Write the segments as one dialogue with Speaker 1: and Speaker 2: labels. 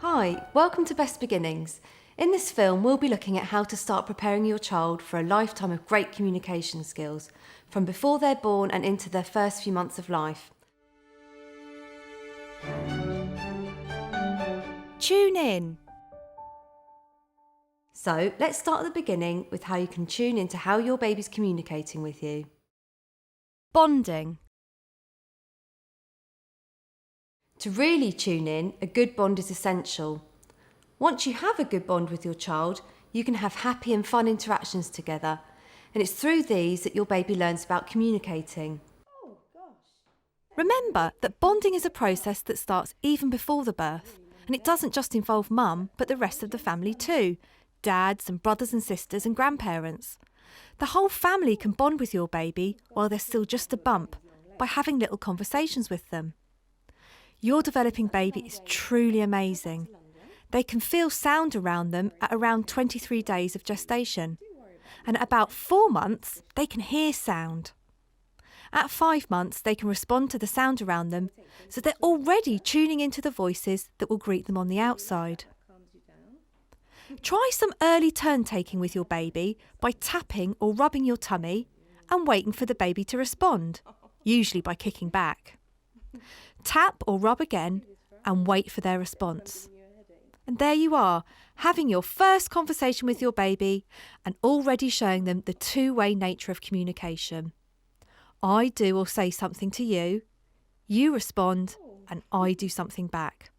Speaker 1: Hi, welcome to Best Beginnings. In this film, we'll be looking at how to start preparing your child for a lifetime of great communication skills, from before they're born and into their first few months of life.
Speaker 2: Tune in.
Speaker 1: So, let's start at the beginning with how you can tune into how your baby's communicating with you.
Speaker 2: Bonding.
Speaker 1: To really tune in, a good bond is essential. Once you have a good bond with your child, you can have happy and fun interactions together, and it's through these that your baby learns about communicating.
Speaker 2: Remember that bonding is a process that starts even before the birth, and it doesn't just involve mum, but the rest of the family too, dads and brothers and sisters and grandparents. The whole family can bond with your baby while they're still just a bump by having little conversations with them. Your developing baby is truly amazing. They can feel sound around them at around 23 days of gestation, and at about 4 months they can hear sound. At 5 months they can respond to the sound around them, so they're already tuning into the voices that will greet them on the outside. Try some early turn taking with your baby by tapping or rubbing your tummy and waiting for the baby to respond, usually by kicking back. Tap or rub again and wait for their response. And there you are, having your first conversation with your baby and already showing them the two-way nature of communication. I do or say something to you, you respond, and I do something back.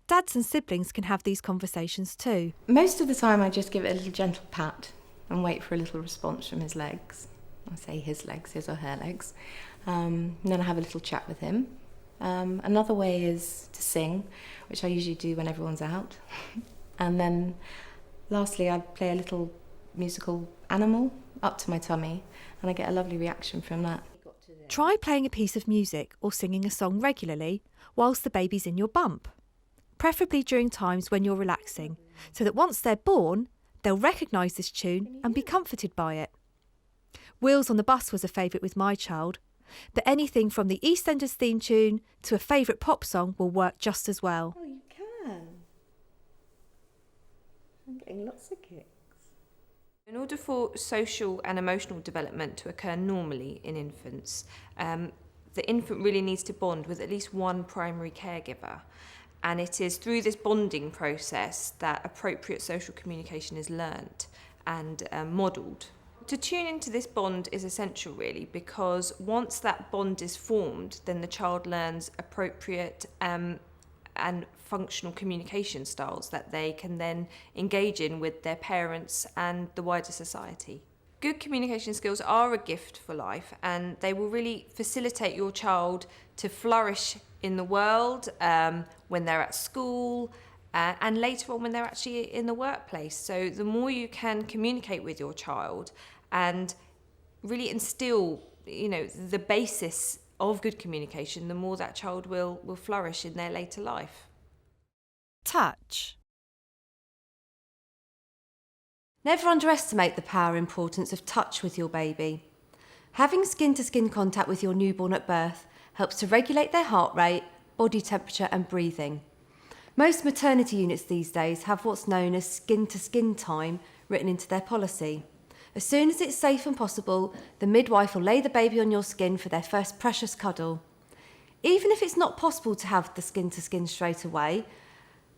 Speaker 2: Dads and siblings can have these conversations too.
Speaker 3: Most of the time I just give it a little gentle pat and wait for a little response from his legs. I say his legs, his or her legs. And then I have a little chat with him. Another way is to sing, which I usually do when everyone's out. And then lastly, I play a little musical animal up to my tummy, and I get a lovely reaction from that.
Speaker 2: Try playing a piece of music or singing a song regularly whilst the baby's in your bump, preferably during times when you're relaxing, so that once they're born, they'll recognise this tune and be comforted by it. Wheels on the Bus was a favourite with my child, but anything from the EastEnders theme tune to a favourite pop song will work just as well.
Speaker 3: Oh, you can. I'm getting lots of kicks.
Speaker 4: In order for social and emotional development to occur normally in infants, the infant really needs to bond with at least one primary caregiver. And it is through this bonding process that appropriate social communication is learnt and modelled. To tune into this bond is essential really, because once that bond is formed, then the child learns appropriate and functional communication styles that they can then engage in with their parents and the wider society. Good communication skills are a gift for life, and they will really facilitate your child to flourish in the world when they're at school and later on when they're actually in the workplace. So the more you can communicate with your child and really instill, the basis of good communication, the more that child will flourish in their later life.
Speaker 2: Touch.
Speaker 1: Never underestimate the power and importance of touch with your baby. Having skin-to-skin contact with your newborn at birth helps to regulate their heart rate, body temperature and breathing. Most maternity units these days have what's known as skin-to-skin time written into their policy. As soon as it's safe and possible, the midwife will lay the baby on your skin for their first precious cuddle. Even if it's not possible to have the skin-to-skin straight away,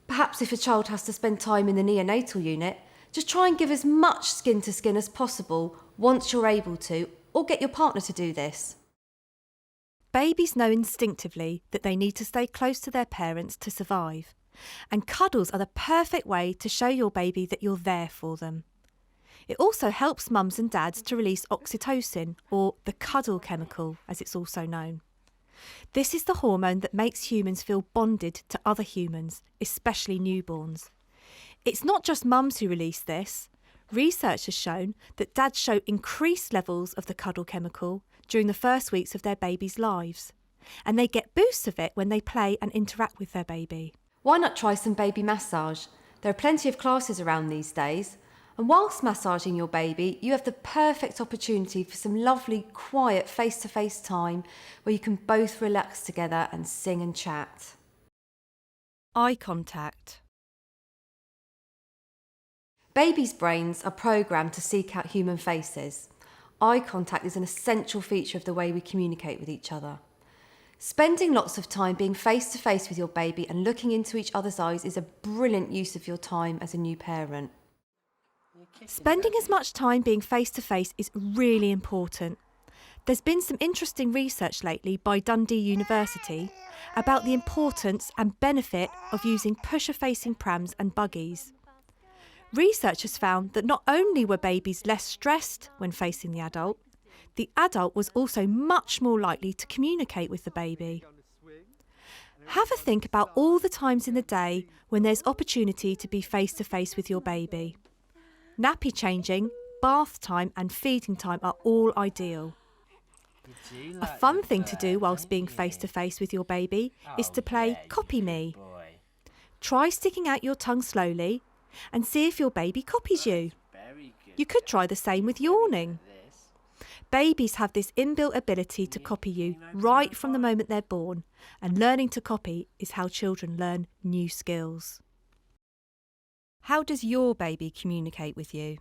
Speaker 1: perhaps if a child has to spend time in the neonatal unit, just try and give as much skin-to-skin as possible once you're able to, or get your partner to do this.
Speaker 2: Babies know instinctively that they need to stay close to their parents to survive, and cuddles are the perfect way to show your baby that you're there for them. It also helps mums and dads to release oxytocin, or the cuddle chemical, as it's also known. This is the hormone that makes humans feel bonded to other humans, especially newborns. It's not just mums who release this. Research has shown that dads show increased levels of the cuddle chemical during the first weeks of their baby's lives, and they get boosts of it when they play and interact with their baby.
Speaker 1: Why not try some baby massage? There are plenty of classes around these days. And whilst massaging your baby, you have the perfect opportunity for some lovely, quiet, face-to-face time where you can both relax together and sing and chat.
Speaker 2: Eye contact.
Speaker 1: Babies' brains are programmed to seek out human faces. Eye contact is an essential feature of the way we communicate with each other. Spending lots of time being face to face with your baby and looking into each other's eyes is a brilliant use of your time as a new parent.
Speaker 2: Spending as much time being face to face is really important. There's been some interesting research lately by Dundee University about the importance and benefit of using pusher-facing prams and buggies. Researchers found that not only were babies less stressed when facing the adult was also much more likely to communicate with the baby. Have a think about all the times in the day when there's opportunity to be face to face with your baby. Nappy changing, bath time and feeding time are all ideal. A fun thing to do whilst being face to face with your baby is to play Copy Me. Try sticking out your tongue slowly and see if your baby copies you. You could try the same with yawning. Babies have this inbuilt ability to copy you right from the moment they're born, and learning to copy is how children learn new skills.
Speaker 1: How does your baby communicate with you?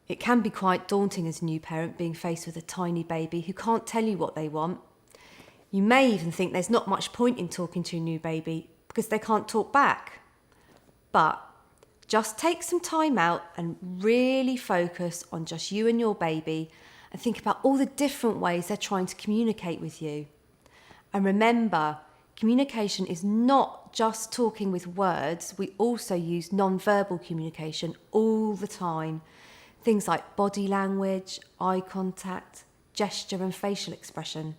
Speaker 1: It can be quite daunting as a new parent being faced with a tiny baby who can't tell you what they want. You may even think there's not much point in talking to a new baby because they can't talk back. But just take some time out and really focus on just you and your baby and think about all the different ways they're trying to communicate with you. And remember, communication is not just talking with words. We also use non-verbal communication all the time. Things like body language, eye contact, gesture and facial expression.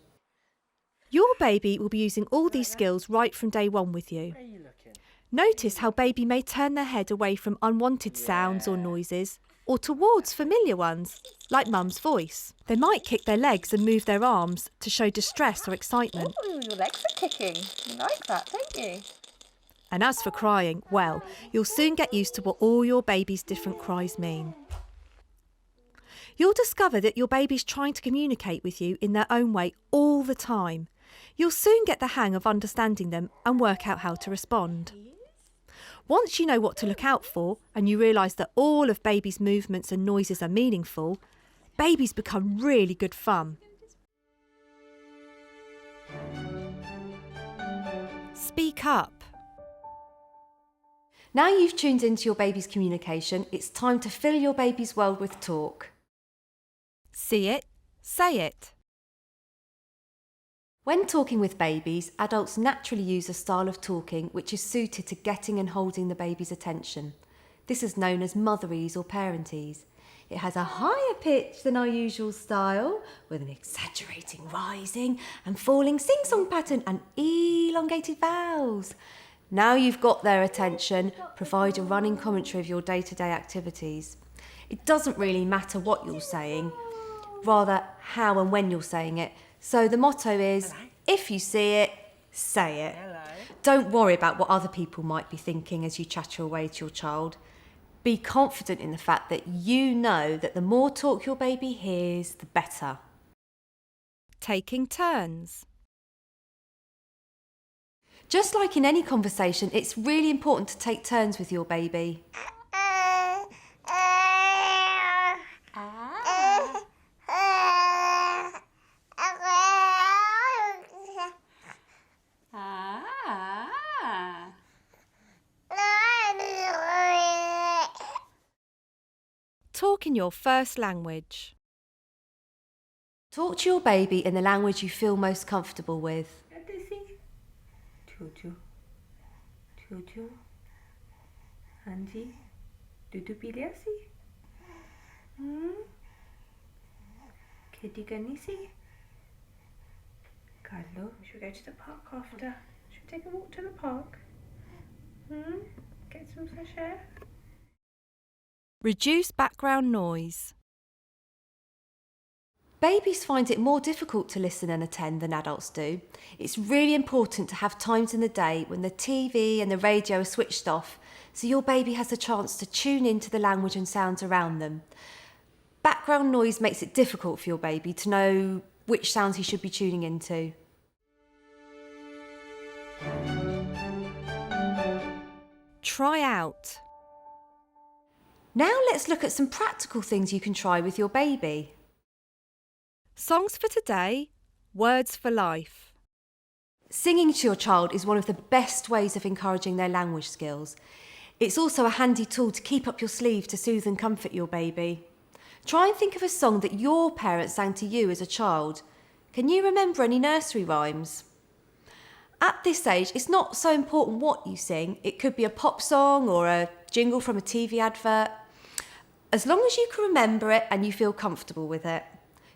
Speaker 2: Your baby will be using all these skills right from day one with you. Notice how baby may turn their head away from unwanted sounds or noises, or towards familiar ones, like mum's voice. They might kick their legs and move their arms to show distress or excitement.
Speaker 5: Oh, your legs are kicking. You like that, don't you?
Speaker 2: And as for crying, well, you'll soon get used to what all your baby's different cries mean. You'll discover that your baby's trying to communicate with you in their own way all the time. You'll soon get the hang of understanding them and work out how to respond. Once you know what to look out for and you realise that all of baby's movements and noises are meaningful, babies become really good fun. Speak up.
Speaker 1: Now you've tuned into your baby's communication, it's time to fill your baby's world with talk.
Speaker 2: See it, say it.
Speaker 1: When talking with babies, adults naturally use a style of talking which is suited to getting and holding the baby's attention. This is known as motherese or parentese. It has a higher pitch than our usual style, with an exaggerating rising and falling sing-song pattern and elongated vowels. Now you've got their attention, provide a running commentary of your day-to-day activities. It doesn't really matter what you're saying, rather how and when you're saying it. So the motto is, if you see it, say it. Don't worry about what other people might be thinking as you chatter away to your child. Be confident in the fact that you know that the more talk your baby hears, the better.
Speaker 2: Taking turns.
Speaker 1: Just like in any conversation, it's really important to take turns with your baby.
Speaker 2: Talk in your first language.
Speaker 1: Talk to your baby in the language you feel most comfortable with.
Speaker 5: Jojo, Jojo, Anji, Dudu pilih sih? Kitty Ganisi? Carlo, should we go to the park after? Should we take a walk to the park? Get some fresh air?
Speaker 2: Reduce background noise.
Speaker 1: Babies find it more difficult to listen and attend than adults do. It's really important to have times in the day when the TV and the radio are switched off, so your baby has a chance to tune into the language and sounds around them. Background noise makes it difficult for your baby to know which sounds he should be tuning into.
Speaker 2: Try out.
Speaker 1: Now let's look at some practical things you can try with your baby.
Speaker 2: Songs for today, words for life.
Speaker 1: Singing to your child is one of the best ways of encouraging their language skills. It's also a handy tool to keep up your sleeve to soothe and comfort your baby. Try and think of a song that your parents sang to you as a child. Can you remember any nursery rhymes? At this age, it's not so important what you sing. It could be a pop song or a jingle from a TV advert. As long as you can remember it and you feel comfortable with it.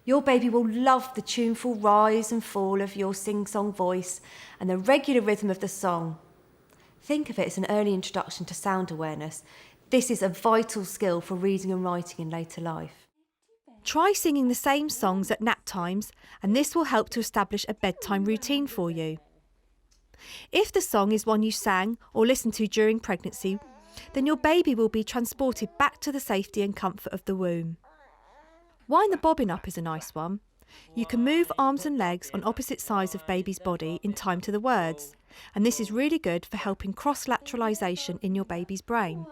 Speaker 1: Your baby will love the tuneful rise and fall of your sing-song voice and the regular rhythm of the song. Think of it as an early introduction to sound awareness. This is a vital skill for reading and writing in later life.
Speaker 2: Try singing the same songs at nap times, and this will help to establish a bedtime routine for you. If the song is one you sang or listened to during pregnancy, then your baby will be transported back to the safety and comfort of the womb. Wind the bobbin up is a nice one. You can move arms and legs on opposite sides of baby's body in time to the words, and this is really good for helping cross-lateralisation in your baby's brain.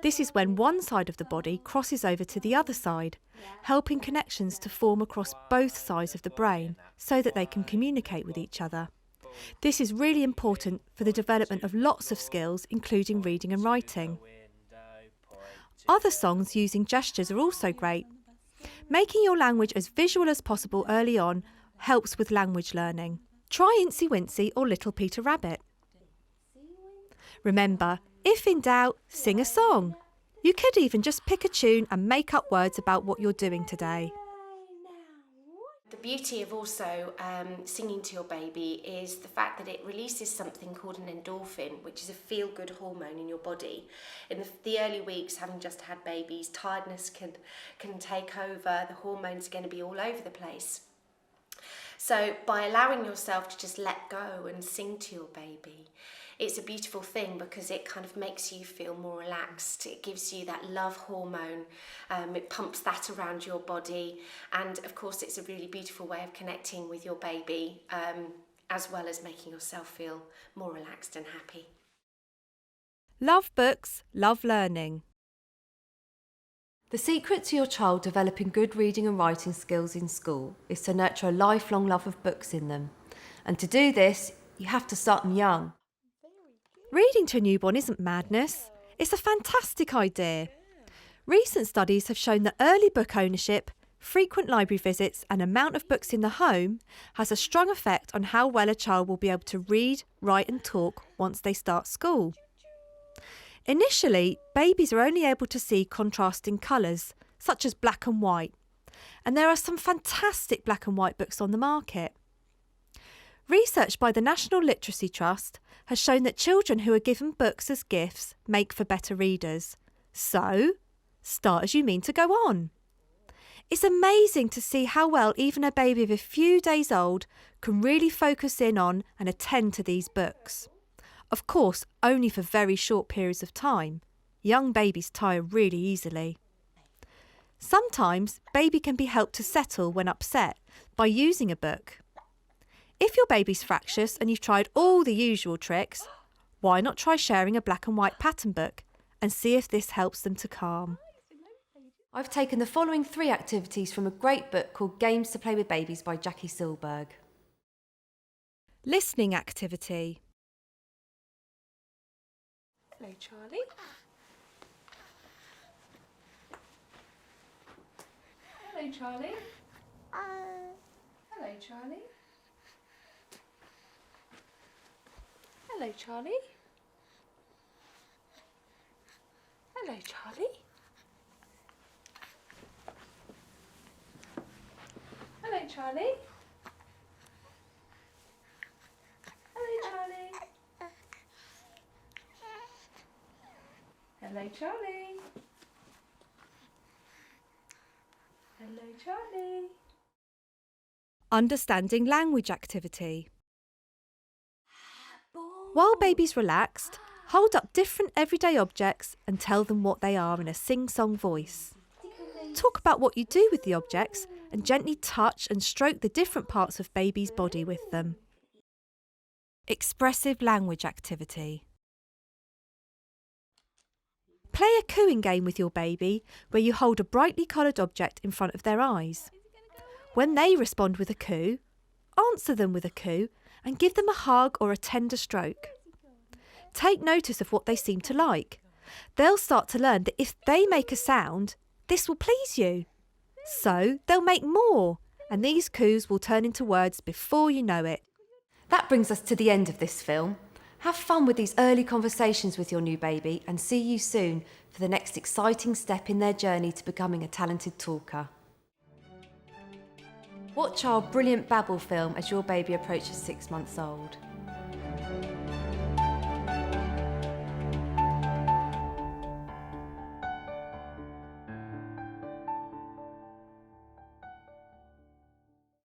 Speaker 2: This is when one side of the body crosses over to the other side, helping connections to form across both sides of the brain so that they can communicate with each other. This is really important for the development of lots of skills, including reading and writing. Other songs using gestures are also great. Making your language as visual as possible early on helps with language learning. Try Incy Wincy or Little Peter Rabbit. Remember, if in doubt, sing a song. You could even just pick a tune and make up words about what you're doing today.
Speaker 6: The beauty of also singing to your baby is the fact that it releases something called an endorphin, which is a feel-good hormone in your body. In the early weeks, having just had babies, tiredness can take over, the hormones are going to be all over the place. So by allowing yourself to just let go and sing to your baby, it's a beautiful thing because it kind of makes you feel more relaxed. It gives you that love hormone. It pumps that around your body. And of course, it's a really beautiful way of connecting with your baby, as well as making yourself feel more relaxed and happy.
Speaker 2: Love books, love learning.
Speaker 1: The secret to your child developing good reading and writing skills in school is to nurture a lifelong love of books in them. And to do this, you have to start them young.
Speaker 2: Reading to a newborn isn't madness. It's a fantastic idea. Recent studies have shown that early book ownership, frequent library visits and amount of books in the home has a strong effect on how well a child will be able to read, write and talk once they start school. Initially, babies are only able to see contrasting colours, such as black and white, and there are some fantastic black and white books on the market. Research by the National Literacy Trust has shown that children who are given books as gifts make for better readers. So, start as you mean to go on. It's amazing to see how well even a baby of a few days old can really focus in on and attend to these books. Of course, only for very short periods of time. Young babies tire really easily. Sometimes, baby can be helped to settle when upset by using a book. If your baby's fractious and you've tried all the usual tricks, why not try sharing a black and white pattern book and see if this helps them to calm?
Speaker 1: I've taken the following 3 activities from a great book called Games to Play with Babies by Jackie Silberg.
Speaker 2: Listening activity.
Speaker 4: Hello, Charlie. Hello, Charlie. Hello, Charlie. Hello, Charlie. Hello, Charlie. Hello, Charlie. Hello, Charlie. Hello, Charlie. Hello, Charlie.
Speaker 2: Understanding language activity. While baby's relaxed, hold up different everyday objects and tell them what they are in a sing-song voice. Talk about what you do with the objects and gently touch and stroke the different parts of baby's body with them. Expressive language activity. Play a cooing game with your baby where you hold a brightly coloured object in front of their eyes. When they respond with a coo, answer them with a coo and give them a hug or a tender stroke. Take notice of what they seem to like. They'll start to learn that if they make a sound, this will please you. So they'll make more, and these coos will turn into words before you know it.
Speaker 1: That brings us to the end of this film. Have fun with these early conversations with your new baby and see you soon for the next exciting step in their journey to becoming a talented talker. Watch our brilliant Babble film as your baby approaches 6 months old.